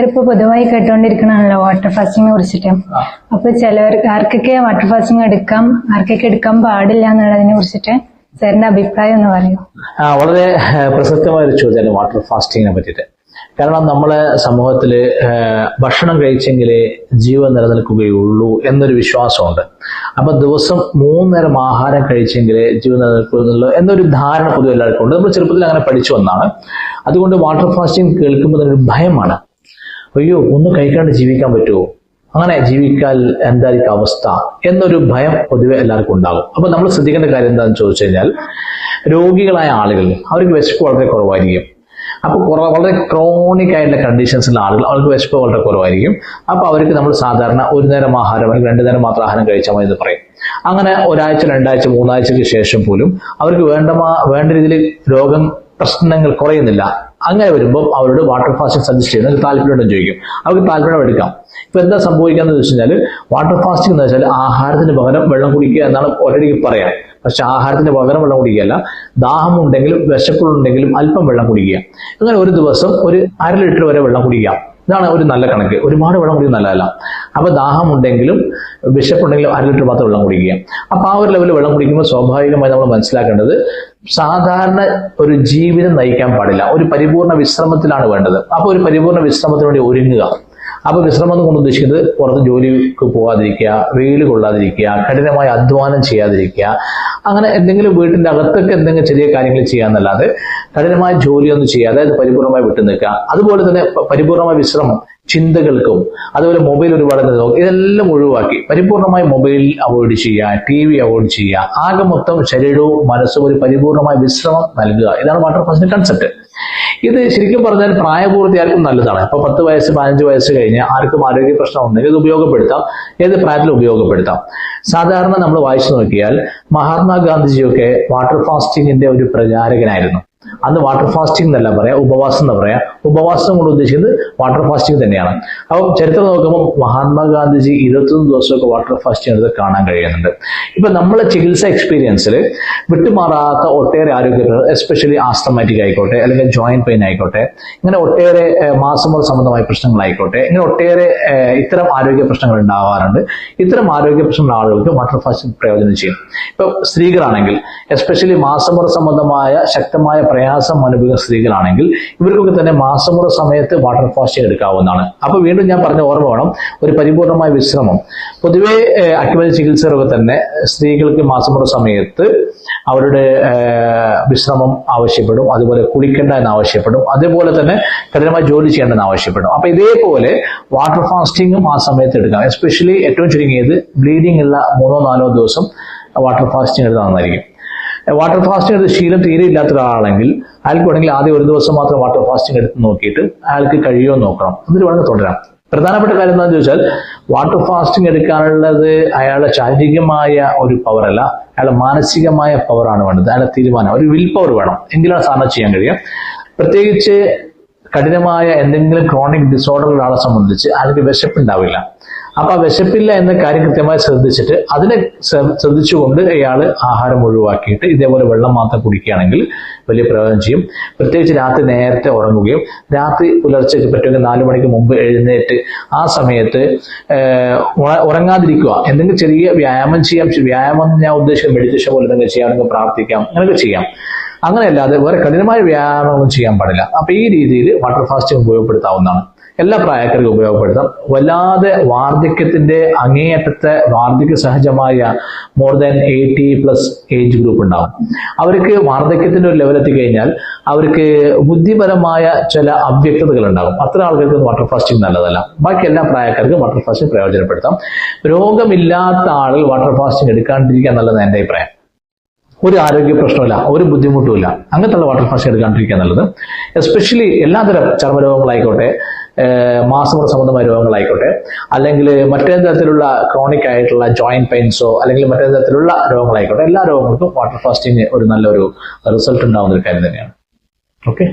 ഇപ്പൊ പൊതുവായി കേട്ടോണ്ടിരിക്കണല്ലോ വാട്ടർ ഫാസ്റ്റിങ്ങിനെ കുറിച്ചിട്ട്. അപ്പൊ ആർക്കൊക്കെ വാട്ടർ ഫാസ്റ്റിംഗ് എടുക്കാം, ആർക്കൊക്കെ എടുക്കാൻ പാടില്ല എന്നുള്ളതിനെ കുറിച്ചിട്ട് സാറിന്റെ അഭിപ്രായം ഒന്ന് പറയൂ. വളരെ പ്രസക്തമായ ഒരു ചോദ്യമാണ് വാട്ടർ ഫാസ്റ്റിങ്ങിനെ പറ്റിയിട്ട്. കാരണം നമ്മളെ സമൂഹത്തില് ഭക്ഷണം കഴിച്ചെങ്കിലേ ജീവൻ നിലനിൽക്കുകയുള്ളൂ എന്നൊരു വിശ്വാസമുണ്ട്. അപ്പൊ ദിവസം 3 നേരം ആഹാരം കഴിച്ചെങ്കിലേ ജീവൻ നിലനിൽക്കുന്നുള്ളൂ എന്നൊരു ധാരണ പൊതുവെ എല്ലാവർക്കും ഉണ്ട്. നമ്മൾ ചെറുപ്പത്തിൽ അങ്ങനെ പഠിച്ചു വന്നാണ്. അതുകൊണ്ട് വാട്ടർ ഫാസ്റ്റിംഗ് കേൾക്കുമ്പോൾ തന്നെ ഒരു ഭയമാണ്. അയ്യോ, ഒന്നും കഴിക്കാണ്ട് ജീവിക്കാൻ പറ്റുമോ, അങ്ങനെ ജീവിക്കാൻ എന്തായിരിക്കും അവസ്ഥ എന്നൊരു ഭയം പൊതുവെ എല്ലാവർക്കും ഉണ്ടാകും. അപ്പൊ നമ്മൾ ശ്രദ്ധിക്കേണ്ട കാര്യം എന്താണെന്ന് ചോദിച്ചു കഴിഞ്ഞാൽ, രോഗികളായ ആളുകൾ അവർക്ക് വിശപ്പ് വളരെ കുറവായിരിക്കും. അപ്പൊ വളരെ ക്രോണിക് ആയിട്ടുള്ള കണ്ടീഷൻസിലുള്ള ആളുകൾ അവർക്ക് വിശപ്പ് വളരെ കുറവായിരിക്കും. അപ്പൊ അവർക്ക് നമ്മൾ സാധാരണ 1 നേരം ആഹാരം അല്ലെങ്കിൽ 2 നേരം മാത്രം ആഹാരം കഴിച്ചാൽ മതി എന്ന് പറയും. അങ്ങനെ 1 ആഴ്ച 2 ആഴ്ച 3 ആഴ്ചയ്ക്ക് ശേഷം പോലും അവർക്ക് വേണ്ട രീതിയിൽ രോഗം പ്രശ്നങ്ങൾ കുറയുന്നില്ല. അങ്ങനെ വരുമ്പോൾ അവരോട് വാട്ടർ ഫാസ്റ്റിംഗ് സജസ്റ്റ് ചെയ്യുന്നത് താല്പര്യമുണ്ടെന്ന് ചോദിക്കും. അവർക്ക് താല്പര്യം എടുക്കാം. ഇപ്പൊ എന്താ സംഭവിക്കാന്ന് വെച്ച് കഴിഞ്ഞാൽ, വാട്ടർ ഫാസ്റ്റിംഗ് എന്ന് വെച്ചാൽ ആഹാരത്തിന് പകരം വെള്ളം കുടിക്കുക എന്നാണ് ഓൾറെഡി പറയാം. പക്ഷെ ആഹാരത്തിന് പകരം വെള്ളം കുടിക്കുകയല്ല, ദാഹമുണ്ടെങ്കിലും വിശപ്പുണ്ടെങ്കിലും അല്പം വെള്ളം കുടിക്കുക. അങ്ങനെ ഒരു ദിവസം ഒരു 1/2 ലിറ്റർ വരെ വെള്ളം കുടിക്കാം. ഇതാണ് ഒരു നല്ല കണക്ക്. ഒരുപാട് വെള്ളം കുടിക്കുന്നത് നല്ലതല്ല. അപ്പൊ ദാഹമുണ്ടെങ്കിലും വിശപ്പുണ്ടെങ്കിലും 1/2 ലിറ്റർ മാത്രം വെള്ളം കുടിക്കുക. അപ്പൊ ആ ഒരു ലെവലിൽ വെള്ളം കുടിക്കുമ്പോൾ സ്വാഭാവികമായി നമ്മൾ മനസ്സിലാക്കേണ്ടത്, സാധാരണ ഒരു ജീവിതം നയിക്കാൻ പാടില്ല, ഒരു പരിപൂർണ വിശ്രമത്തിലാണ് വേണ്ടത്. അപ്പൊ ഒരു പരിപൂർണ വിശ്രമത്തിന് വേണ്ടി ഒരുങ്ങുക. അപ്പൊ വിശ്രമം കൊണ്ട് ഉദ്ദേശിക്കുന്നത് പുറത്ത് ജോലിക്ക് പോകാതിരിക്കുക, വെയിൽ കൊള്ളാതിരിക്കുക, കഠിനമായ അധ്വാനം ചെയ്യാതിരിക്കുക, അങ്ങനെ എന്തെങ്കിലും വീട്ടിന്റെ അകത്തൊക്കെ എന്തെങ്കിലും ചെറിയ കാര്യങ്ങൾ ചെയ്യാന്നല്ലാതെ കഠിനമായ ജോലിയൊന്നും ചെയ്യാതെ അത് പരിപൂർണമായി വിട്ടു നിൽക്കുക. അതുപോലെ തന്നെ പരിപൂർണമായ വിശ്രമം, ചിന്തകൾക്കും അതുപോലെ മൊബൈൽ ഒരുപാട് നോക്കും, ഇതെല്ലാം ഒഴിവാക്കി പരിപൂർണമായി മൊബൈൽ അവോയ്ഡ് ചെയ്യുക, TV അവോയ്ഡ് ചെയ്യുക. ആകെ മൊത്തം ശരീരവും മനസ്സും ഒരു പരിപൂർണമായ വിശ്രമം നൽകുക. ഇതാണ് വാട്ടർ ഫാസ്റ്റിംഗ് കൺസെപ്റ്റ്. ഇത് ശരിക്കും പറഞ്ഞാൽ പ്രായപൂർത്തി ആർക്കും നല്ലതാണ്. ഇപ്പൊ 10 വയസ്സ് 15 വയസ്സ് കഴിഞ്ഞ് ആർക്കും ആരോഗ്യ പ്രശ്നം ഉണ്ടെങ്കിൽ ഇത് ഉപയോഗപ്പെടുത്താം, ഏത് പ്രായത്തിലും ഉപയോഗപ്പെടുത്താം. സാധാരണ നമ്മൾ വായിച്ചു നോക്കിയാൽ മഹാത്മാഗാന്ധിജിയൊക്കെ വാട്ടർ ഫാസ്റ്റിങ്ങിന്റെ ഒരു പ്രചാരകനായിരുന്നു. അന്ന് വാട്ടർ ഫാസ്റ്റിംഗ് എന്നല്ല പറയാ, ഉപവാസം എന്ന് പറയാ. ഉപവാസം കൊണ്ട് ഉദ്ദേശിക്കുന്നത് വാട്ടർ ഫാസ്റ്റിംഗ് തന്നെയാണ്. അപ്പം ചരിത്രം നോക്കുമ്പോൾ മഹാത്മാഗാന്ധിജി 21 ദിവസമൊക്കെ വാട്ടർ ഫാസ്റ്റിംഗ് എടുത്ത് കാണാൻ കഴിയുന്നുണ്ട്. ഇപ്പൊ നമ്മളെ ചികിത്സ എക്സ്പീരിയൻസിൽ വിട്ടുമാറാത്ത ഒട്ടേറെ ആരോഗ്യ, എസ്പെഷ്യലി ആസ്തമാറ്റിക് ആയിക്കോട്ടെ, അല്ലെങ്കിൽ ജോയിന്റ് പെയിൻ ആയിക്കോട്ടെ, ഇങ്ങനെ ഒട്ടേറെ മാസമുറ സംബന്ധമായ പ്രശ്നങ്ങളായിക്കോട്ടെ, ഇങ്ങനെ ഒട്ടേറെ ഇത്തരം ആരോഗ്യ പ്രശ്നങ്ങൾ ഉണ്ടാവാറുണ്ട്. ഇത്തരം ആരോഗ്യ പ്രശ്നമുള്ള ആളുകൾക്ക് വാട്ടർ ഫാസ്റ്റിംഗ് പ്രയോജനം ചെയ്യും. ഇപ്പൊ സ്ത്രീകളാണെങ്കിൽ, എസ്പെഷ്യലി മാസമുറ സംബന്ധമായ ശക്തമായ പ്രയാസം അനുഭവിക്കുന്ന സ്ത്രീകളാണെങ്കിൽ ഇവർക്കൊക്കെ തന്നെ മാസമുറ സമയത്ത് വാട്ടർ ഫാസ്റ്റിംഗ് എടുക്കാവുന്നതാണ്. അപ്പൊ വീണ്ടും ഞാൻ പറഞ്ഞ ഓർമ്മ വേണം, ഒരു പരിപൂർണമായ വിശ്രമം. പൊതുവെ അക്യുപഞ്ചർ ചികിത്സകരൊക്കെ തന്നെ സ്ത്രീകൾക്ക് മാസമുറ സമയത്ത് അവരുടെ വിശ്രമം ആവശ്യപ്പെടും, അതുപോലെ കുളിക്കേണ്ട എന്ന് ആവശ്യപ്പെടും, അതേപോലെ തന്നെ കഠിനമായി ജോലി ചെയ്യേണ്ടെന്ന് ആവശ്യപ്പെടും. അപ്പൊ ഇതേപോലെ വാട്ടർ ഫാസ്റ്റിംഗും ആ സമയത്ത് എടുക്കാം. എസ്പെഷ്യലി ഏറ്റവും ചുരുങ്ങിയത് ബ്ലീഡിംഗ് ഉള്ള 3-4 ദിവസം വാട്ടർ ഫാസ്റ്റിംഗ് എടുത്താൽ നന്നായിരിക്കും. വാട്ടർ ഫാസ്റ്റിംഗ് എടുത്ത് ശീലം തീരെ ഇല്ലാത്ത ഒരാളാണെങ്കിൽ അയാൾക്ക് വേണമെങ്കിൽ ആദ്യം 1 ദിവസം മാത്രം വാട്ടർ ഫാസ്റ്റിംഗ് എടുത്ത് നോക്കിയിട്ട് അയാൾക്ക് കഴിയുമോ നോക്കണം, എന്നിട്ട് വേണമെങ്കിൽ തുടരാം. പ്രധാനപ്പെട്ട കാര്യം എന്താണെന്ന് ചോദിച്ചാൽ, വാട്ടർ ഫാസ്റ്റിംഗ് എടുക്കാനുള്ളത് അയാളുടെ ശാരീരികമായ ഒരു പവറല്ല, അയാളുടെ മാനസികമായ പവറാണ് വേണ്ടത്. അയാളുടെ തീരുമാനം, ഒരു വിൽ പവർ വേണം, എങ്കിലാണ് സാധനം ചെയ്യാൻ കഴിയുക. പ്രത്യേകിച്ച് കഠിനമായ എന്തെങ്കിലും ക്രോണിക് ഡിസോർഡർ ഉള്ള ആളെ സംബന്ധിച്ച് അയാൾക്ക് വിശപ്പുണ്ടാവില്ല. അപ്പൊ ആ വിശപ്പില്ല എന്ന കാര്യം കൃത്യമായി ശ്രദ്ധിച്ചിട്ട് അതിനെ ശ്രദ്ധിച്ചുകൊണ്ട് ഇയാൾ ആഹാരം ഒഴിവാക്കിയിട്ട് ഇതേപോലെ വെള്ളം മാത്രം കുടിക്കുകയാണെങ്കിൽ വലിയ പ്രയോജനം ചെയ്യും. പ്രത്യേകിച്ച് രാത്രി നേരത്തെ ഉറങ്ങുകയും രാത്രി പുലർച്ചയ്ക്ക് പറ്റുമെങ്കിൽ 4 മണിക്ക് മുമ്പ് എഴുന്നേറ്റ് ആ സമയത്ത് ഉറങ്ങാതിരിക്കുക. എന്തെങ്കിലും ചെറിയ വ്യായാമം ചെയ്യാം. വ്യായാമം ഞാൻ ഉദ്ദേശിക്കുന്നത് മെഡിറ്റേഷൻ പോലെ എന്തെങ്കിലും ചെയ്യാമെങ്കിൽ പ്രാർത്ഥിക്കാം, അങ്ങനെയൊക്കെ ചെയ്യാം. അങ്ങനെയല്ലാതെ വേറെ കഠിനമായ വ്യായാമമൊന്നും ചെയ്യാൻ പാടില്ല. അപ്പൊ ഈ രീതിയിൽ വാട്ടർ ഫാസ്റ്റിംഗ് ഉപയോഗപ്പെടുത്താവുന്നതാണ്. എല്ലാ പ്രായക്കാർക്കും ഉപയോഗപ്പെടുത്താം. വല്ലാതെ വാർദ്ധക്യത്തിന്റെ അങ്ങേയറ്റത്തെ വാർദ്ധക്യ സഹജമായ മോർ ദാൻ 80+ ഏജ് ഗ്രൂപ്പ് ഉണ്ടാവും. അവർക്ക് വാർദ്ധക്യത്തിന്റെ ഒരു ലെവൽ എത്തിക്കഴിഞ്ഞാൽ അവർക്ക് ബുദ്ധിപരമായ ചില അവ്യക്തതകൾ ഉണ്ടാകും. അത്ര ആളുകൾക്ക് വാട്ടർ ഫാസ്റ്റിംഗ് നല്ലതല്ല. ബാക്കി എല്ലാ പ്രായക്കാർക്കും വാട്ടർ ഫാസ്റ്റിംഗ് പ്രയോജനപ്പെടുത്താം. രോഗമില്ലാത്ത ആളുകൾ വാട്ടർ ഫാസ്റ്റിംഗ് എടുക്കാണ്ടിരിക്കുക എന്നുള്ളത് എൻ്റെ അഭിപ്രായം. ഒരു ആരോഗ്യ പ്രശ്നമില്ല, ഒരു ബുദ്ധിമുട്ടുമില്ല, അങ്ങനത്തെ വാട്ടർ ഫാസ്റ്റിംഗ് എടുക്കാണ്ടിരിക്കുക നല്ലത്. എസ്പെഷ്യലി എല്ലാതരം ചർമ്മരോഗങ്ങളായിക്കോട്ടെ, മാസമുറ സംബന്ധമായ രോഗങ്ങളായിക്കോട്ടെ, അല്ലെങ്കിൽ മറ്റേ തരത്തിലുള്ള ക്രോണിക് ആയിട്ടുള്ള ജോയിന്റ് പെയിൻസോ അല്ലെങ്കിൽ മറ്റേ തരത്തിലുള്ള രോഗങ്ങളായിക്കോട്ടെ, എല്ലാ രോഗങ്ങൾക്കും വാട്ടർ ഫാസ്റ്റിംഗ് ഒരു നല്ലൊരു റിസൾട്ട് ഉണ്ടാവുന്ന ഒരു കാര്യം തന്നെയാണ്. ഓക്കെ.